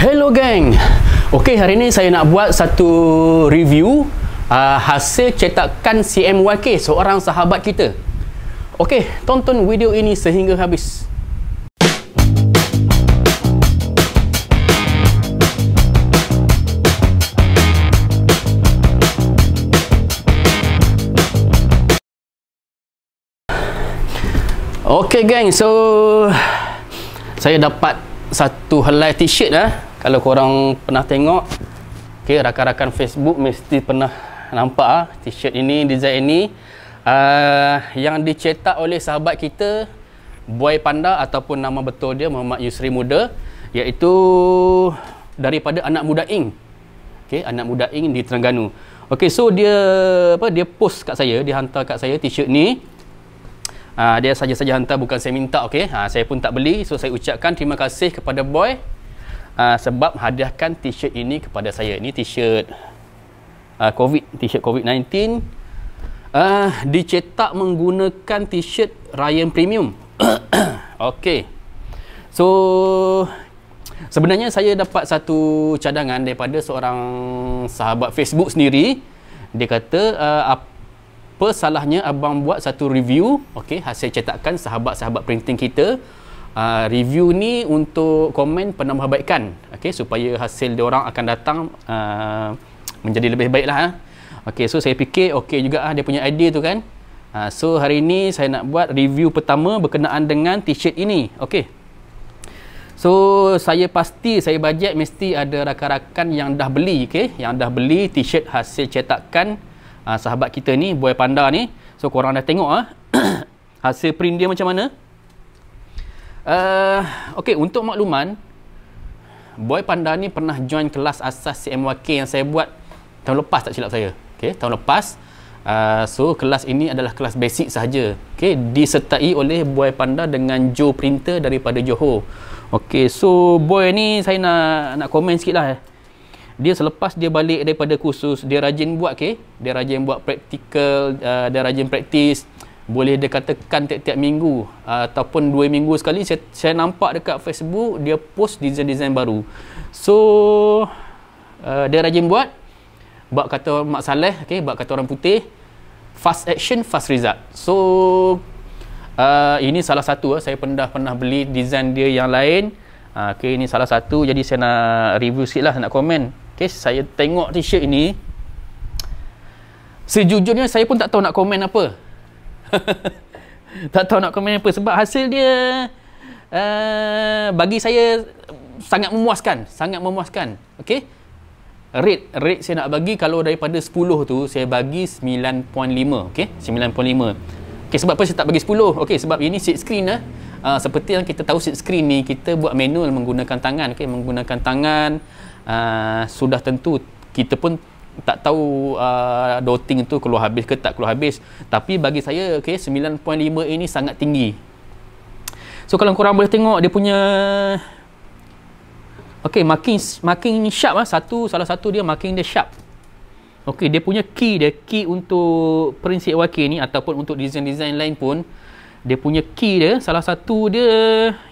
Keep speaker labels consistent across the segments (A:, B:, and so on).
A: Hello gang. Okey, hari ni saya nak buat satu review hasil cetakan CMYK, seorang sahabat kita. Okey, tonton video ini sehingga habis. Okey gang, so saya dapat satu helai t-shirt Kalau korang pernah tengok, okay, rakan-rakan Facebook mesti pernah nampak t-shirt ini, design ini yang dicetak oleh sahabat kita Boy Panda, ataupun nama betul dia Muhammad Yusri Muda, iaitu daripada Anak Muda Ink. Okay, Anak Muda Ink di Terengganu. Okay, so dia post kat saya, dia hantar kat saya t-shirt ni. Dia saja-saja hantar, bukan saya minta. Okay, saya pun tak beli. So saya ucapkan terima kasih kepada Boy sebab hadiahkan t-shirt ini kepada saya. Ini t-shirt t-shirt COVID-19, dicetak menggunakan t-shirt Ryan Premium. Okay, so sebenarnya saya dapat satu cadangan daripada seorang sahabat Facebook sendiri. Dia kata, apa salahnya abang buat satu review, okay, hasil cetakan sahabat-sahabat printing kita. Review ni untuk komen penambahbaikan, okay, supaya hasil diorang akan datang menjadi lebih baik lah. Okay, so saya fikir okay juga dia punya idea tu kan. So hari ni saya nak buat review pertama berkenaan dengan t-shirt ini. Okay, so saya pasti, saya bajet mesti ada rakan-rakan yang dah beli, okay, yang dah beli t-shirt hasil cetakan sahabat kita ni, Boy Panda ni. So korang dah tengok hasil print dia macam mana. Okay, untuk makluman, Boy Panda ni pernah join kelas asas CMYK yang saya buat tahun lepas, tak silap saya. Okay, tahun lepas. So kelas ini adalah kelas basic sahaja. Okay, disertai oleh Boy Panda dengan Joe Printer daripada Johor. Okay, so Boy ni saya nak komen sikit lah. Dia selepas dia balik daripada kursus, dia rajin buat, okay? Dia rajin buat praktikal, dia rajin praktis. Boleh dia katakan tiap-tiap minggu ataupun 2 minggu sekali saya nampak dekat Facebook dia post design-design baru. So dia rajin buat kata Mak Saleh, okay, buat kata orang putih, fast action fast result. So ini salah satu, saya pernah beli design dia yang lain. Okay, ini salah satu, jadi saya nak review sikit lah, nak komen. Okay, saya tengok t-shirt ini, sejujurnya saya pun tak tahu nak komen apa. Tak tahu nak komen apa, sebab hasil dia bagi saya sangat memuaskan. Okay, rate saya nak bagi, kalau daripada 10 tu saya bagi 9.5. Okay, 9.5. Okay, sebab apa saya tak bagi 10? Okay, sebab ini seat screen seperti yang kita tahu, seat screen ni kita buat manual menggunakan tangan. Okay, menggunakan tangan, sudah tentu kita pun tak tahu dotting tu keluar habis ke tak keluar habis. Tapi bagi saya, okay, 9.5 ini sangat tinggi. So kalau korang boleh tengok dia punya, okay, marking sharp salah satu dia marking dia sharp. Okay, dia punya key untuk print CMYK ni ataupun untuk design-design lain pun, dia punya key dia, salah satu dia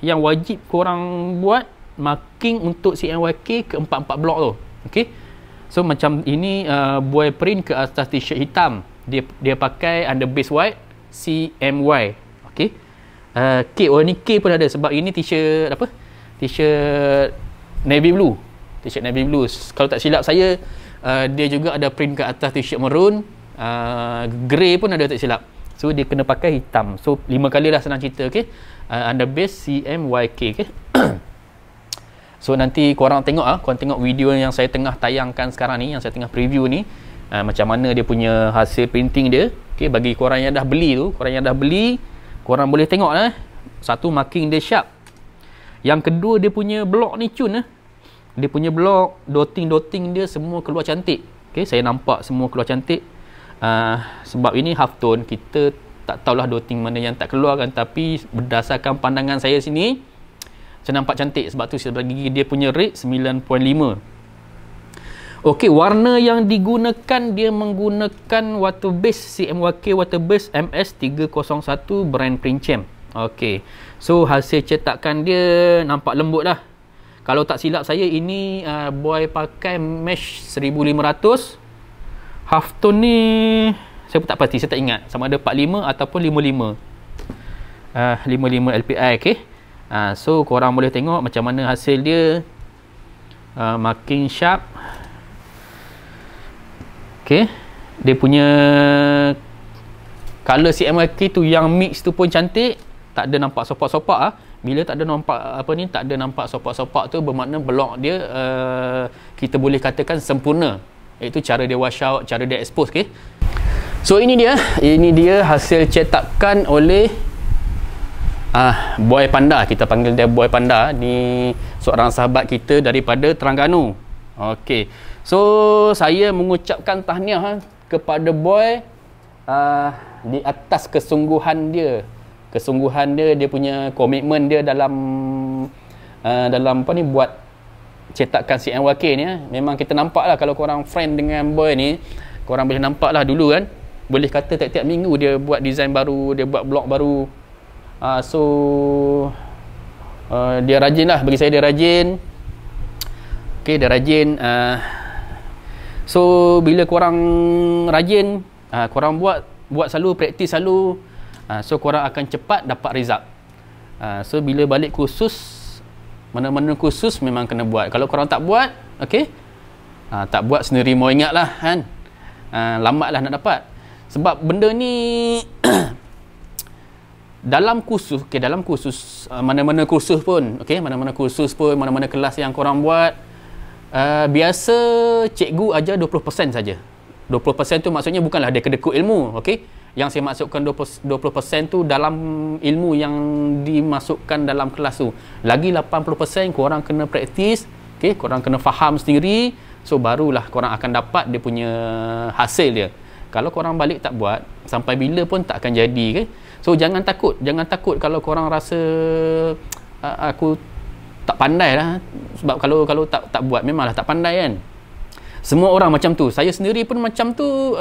A: yang wajib korang buat, marking untuk CMYK ke 4 blok tu. Okay, so macam ini Boy print ke atas t-shirt hitam, dia pakai under base white CMY. Okay, ni K pun ada, sebab ini t-shirt apa, t-shirt navy blue, kalau tak silap saya. Dia juga ada print ke atas t-shirt maroon, grey pun ada tak silap. So dia kena pakai hitam. So 5 kali lah, senang cerita. Okay, under base CMYK. Okay. So nanti korang tengok korang tengok video yang saya tengah tayangkan sekarang ni, yang saya tengah preview ni, macam mana dia punya hasil printing dia. Okay, bagi korang yang dah beli tu, korang boleh tengok satu, marking dia sharp. Yang kedua, dia punya blok ni cun dia punya blok, dotting dia semua keluar cantik. Okay, saya nampak semua keluar cantik. Sebab ini half tone, kita tak tahulah dotting mana yang tak keluar kan, tapi berdasarkan pandangan saya sini, saya nampak cantik. Sebab tu saya bagi dia punya rate 9.5. Okey, warna yang digunakan, dia menggunakan water base CMYK water base MS301 brand Princhem. Okey, so hasil cetakan dia nampak lembut lah. Kalau tak silap saya, ini boy pakai mesh 1500. Halftone ni saya pun tak pasti, saya tak ingat sama ada 45 ataupun 55. 55 LPI, okey. So korang boleh tengok macam mana hasil dia. Marking sharp. Okey. Dia punya color CMYK tu yang mix tu pun cantik. Tak ada nampak sopak-sopak. Bila tak ada nampak tak ada nampak sopak-sopak tu, bermakna blok dia kita boleh katakan sempurna. Iaitu cara dia wash out, cara dia expose, okey. So ini dia hasil cetakan oleh Boy Panda. Kita panggil dia Boy Panda. Ni seorang sahabat kita daripada Terengganu. Okey. So saya mengucapkan tahniah kepada Boy di atas kesungguhan dia. Dia punya komitmen dia dalam buat cetakan CMYK ni. Memang kita nampak lah, kalau korang friend dengan Boy ni, korang boleh nampak lah dulu kan, boleh kata tiap-tiap minggu dia buat design baru, dia buat blog baru. Dia rajin lah, bagi saya dia rajin. Okay, dia rajin. So bila korang rajin, korang buat selalu, praktis selalu, so korang akan cepat dapat result. So bila balik kursus, mana-mana kursus memang kena buat. Kalau korang tak buat, okay, tak buat sendiri mau ingat lah kan, lambat lah nak dapat. Sebab benda ni dalam kursus, mana-mana kursus pun, mana-mana kelas yang korang buat, biasa cikgu ajar 20% saja. 20% tu maksudnya bukanlah dia kedekut ilmu, okey. Yang saya maksudkan 20% tu dalam ilmu yang dimasukkan dalam kelas tu. Lagi 80% korang kena praktis, okey, korang kena faham sendiri, so barulah korang akan dapat dia punya hasil dia. Kalau korang balik tak buat, sampai bila pun tak akan jadi, okey. So jangan takut kalau korang rasa aku tak pandai lah. Sebab kalau tak buat memanglah tak pandai kan. Semua orang macam tu. Saya sendiri pun macam tu.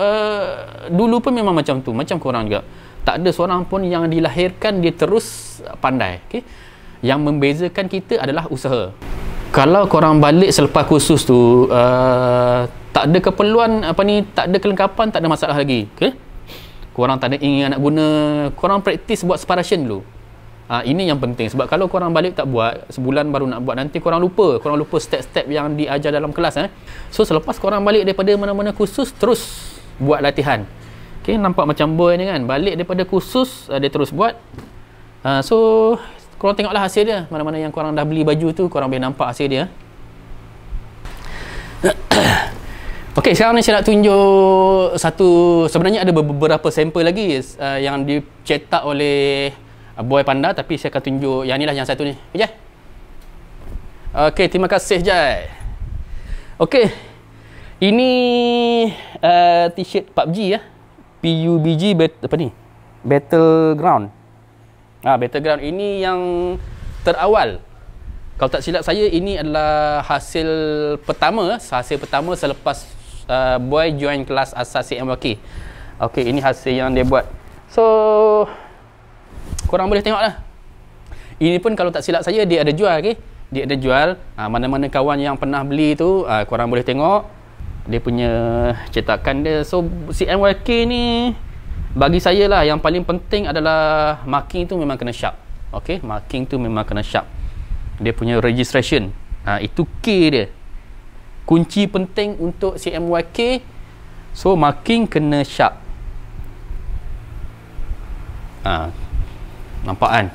A: Dulu pun memang macam tu. Macam korang juga. Tak ada seorang pun yang dilahirkan dia terus pandai. Okay? Yang membezakan kita adalah usaha. Kalau korang balik selepas kursus tu, tak ada keperluan tak ada kelengkapan, tak ada masalah lagi. Okay? Korang tak ada ingin nak guna, korang praktis buat separation dulu. Ini yang penting. Sebab kalau korang balik tak buat, sebulan baru nak buat, nanti korang lupa step-step yang diajar dalam kelas. So selepas korang balik daripada mana-mana kursus, terus buat latihan. Okay, nampak macam Boy ni kan, balik daripada kursus, dia terus buat. So korang tengoklah hasil dia. Mana-mana yang korang dah beli baju tu, korang boleh nampak hasil dia. Okey, sekarang ni saya nak tunjuk satu, sebenarnya ada beberapa sampel lagi yang dicetak oleh Boy Panda, tapi saya akan tunjuk yang ni lah, yang satu ni. Okey. Okey, terima kasih Jai. Okey. Ini t-shirt PUBG ya. PUBG Battleground. Battleground ini yang terawal. Kalau tak silap saya, ini adalah hasil pertama selepas Boy join kelas asas CMYK. Okey, ini hasil yang dia buat. So korang boleh tengok lah. Ini pun kalau tak silap saya dia ada jual, okay? Dia ada jual. Mana-mana kawan yang pernah beli tu, korang boleh tengok dia punya cetakan dia. So CMYK ni bagi saya lah, yang paling penting adalah marking tu memang kena sharp. Okay, marking tu memang kena sharp. Dia punya registration, itu key dia, kunci penting untuk CMYK. So marking kena sharp. Nampak kan?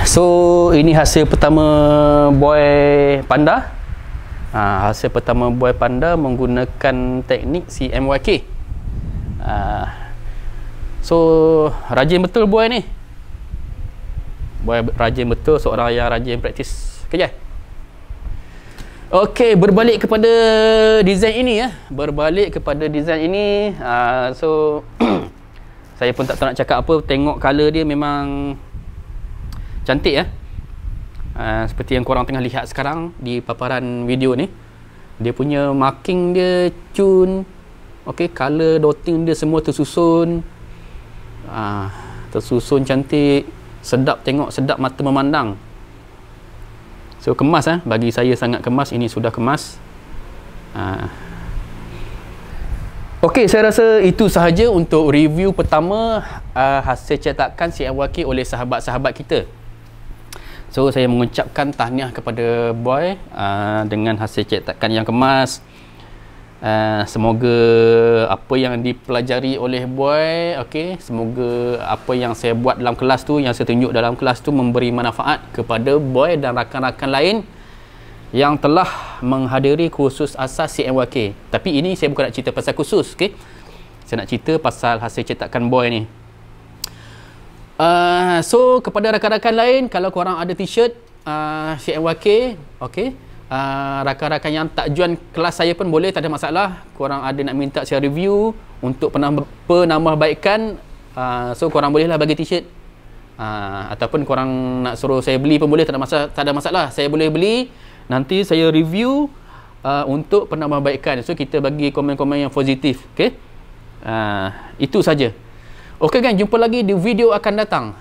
A: So ini hasil pertama Boy Panda. Hasil pertama Boy Panda menggunakan teknik CMYK. So rajin betul Boy ni. Boy rajin betul, seorang yang rajin praktis kerja. Okey, berbalik kepada design ini ya. So saya pun tak tahu nak cakap apa. Tengok color dia memang cantik ya. Seperti yang korang tengah lihat sekarang di paparan video ni. Dia punya marking dia cun. Okey, color dotting dia semua tersusun. Tersusun cantik. sedap tengok, sedap mata memandang. So kemas, bagi saya sangat kemas. Ini sudah kemas. Okey, saya rasa itu sahaja untuk review pertama hasil cetakan CMYK oleh sahabat-sahabat kita. So saya mengucapkan tahniah kepada Boy dengan hasil cetakan yang kemas. Semoga apa yang dipelajari oleh Boy, okey, semoga apa yang saya buat dalam kelas tu, yang saya tunjuk dalam kelas tu memberi manfaat kepada Boy dan rakan-rakan lain yang telah menghadiri kursus asas CMYK. Tapi ini saya bukan nak cerita pasal kursus, okey. Saya nak cerita pasal hasil cetakan Boy ni. So kepada rakan-rakan lain, kalau korang ada t-shirt CMYK, okey, rakan-rakan yang tak join kelas saya pun boleh, tak ada masalah. Korang ada nak minta saya review untuk penambahbaikan, so korang bolehlah bagi t-shirt, ataupun korang nak suruh saya beli pun boleh, tak ada masalah. Saya boleh beli, nanti saya review untuk penambahbaikan. So kita bagi komen-komen yang positif, okey. Itu saja. Okey kan, jumpa lagi di video akan datang.